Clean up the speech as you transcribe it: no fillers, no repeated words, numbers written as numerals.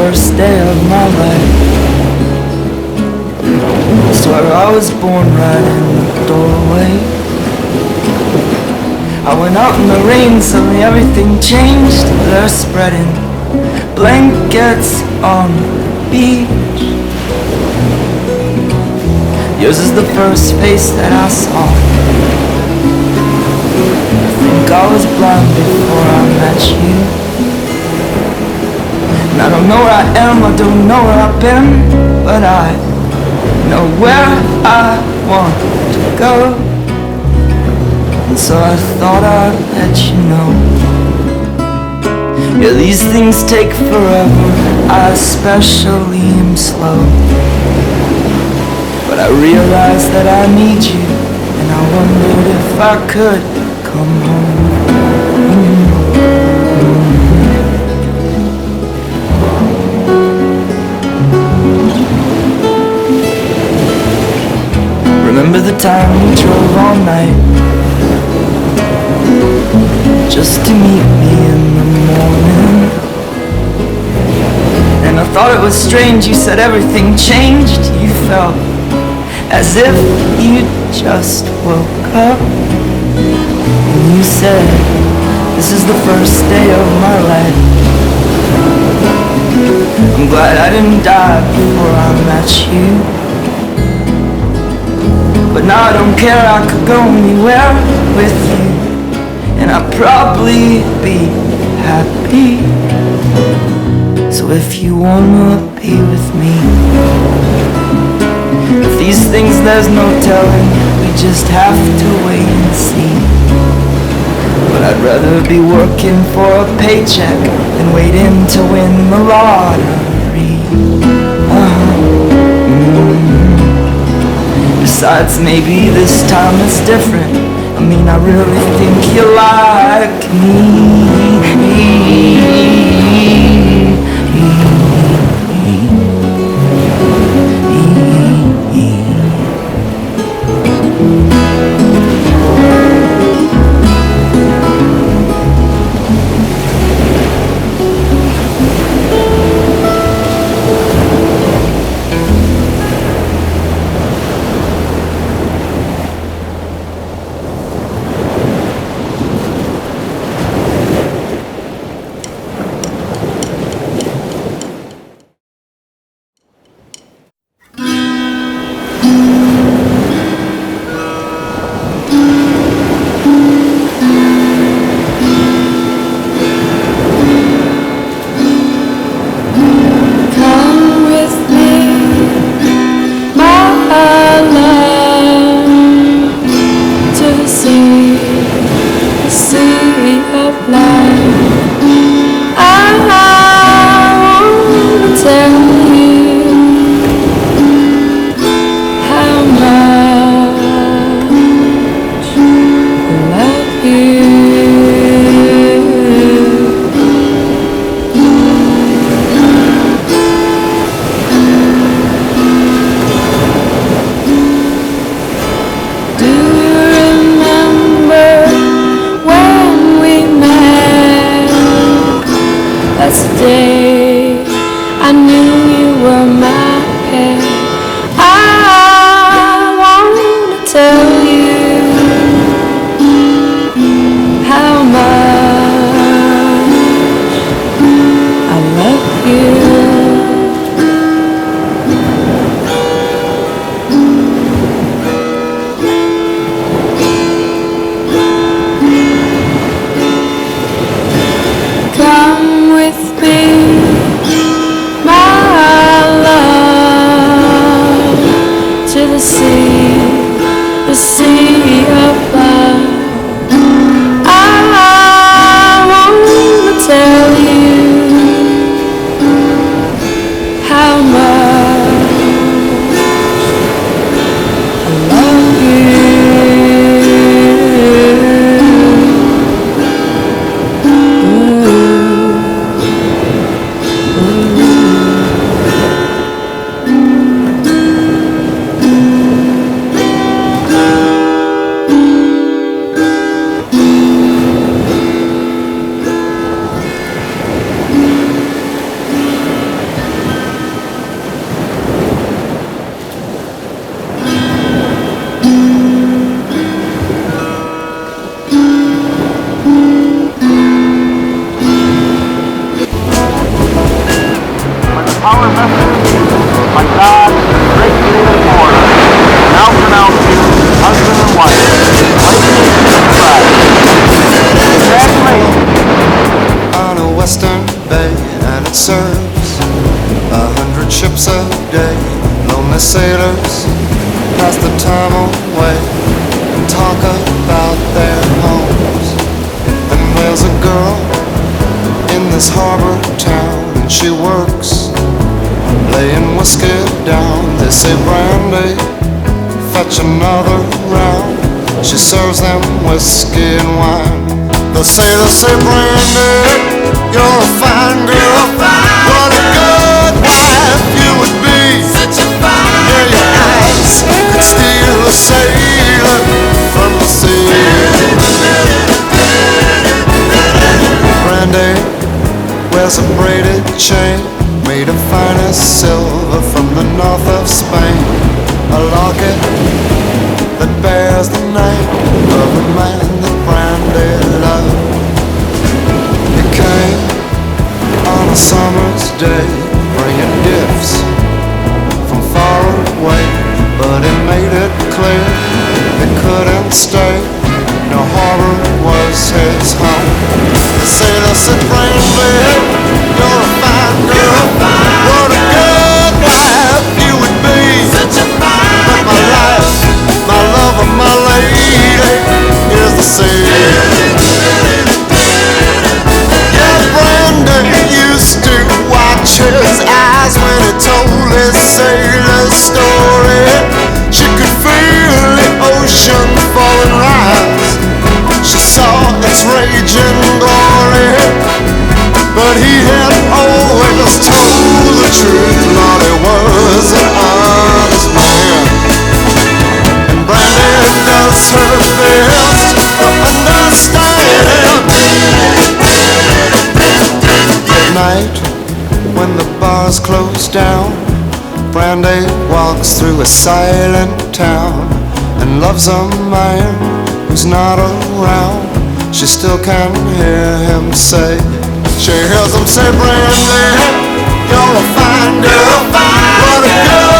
first day of my life. I swear I was born right in the doorway. I went out in the rain, suddenly everything changed. They're spreading blankets on the beach. Yours is the first face that I saw. I think I was blind before I met you. And I don't know where I am, I don't know where I've been, but I know where I want to go. And so I thought I'd let you know. Yeah, these things take forever, I especially am slow. But I realized that I need you, and I wondered if I could come home. Remember the time we drove all night just to meet me in the morning? And I thought it was strange, you said everything changed. You felt as if you just woke up. And you said, this is the first day of my life. I'm glad I didn't die before I met you. But now I don't care, I could go anywhere with you, and I'd probably be happy. So if you wanna be with me, if these things there's no telling, we just have to wait and see. But I'd rather be working for a paycheck than waiting to win the lottery. Besides, maybe this time it's different. I mean, I really think you like me. Come with me, my sailors pass the time away and talk about their homes. And there's a girl in this harbor town, and she works laying whiskey down. They say, Brandi, fetch another round. She serves them whiskey and wine. They say, Brandi, you're a fine girl. What a good wife you would be. Such a fine. Yeah, your eyes could steal a sailor from the sea. Brandi wears a braided chain made of finest silver from the north of Spain. A locket that bears the name of the man that Brandi loved. He came on a summer's day, bringing gifts from far away, but he made it clear he couldn't stay. No harbor was his home. They said, Brandi, you're a fine girl. What a good wife you would be. Such a fine. But my life, my love, and my lady is the sea. Yeah, Brandi used to watch his eyes when he told his sailor story. She could feel the ocean fall and rise. She saw its raging glory, but he had always told the truth. Lord, he was an honest man, and Brandi does her best to understand him. At night, when the bars close down, Brandi walks through a silent town and loves a man who's not around. She still can hear him say, she hears him say, Brandi, you're a fine girl. What a girl.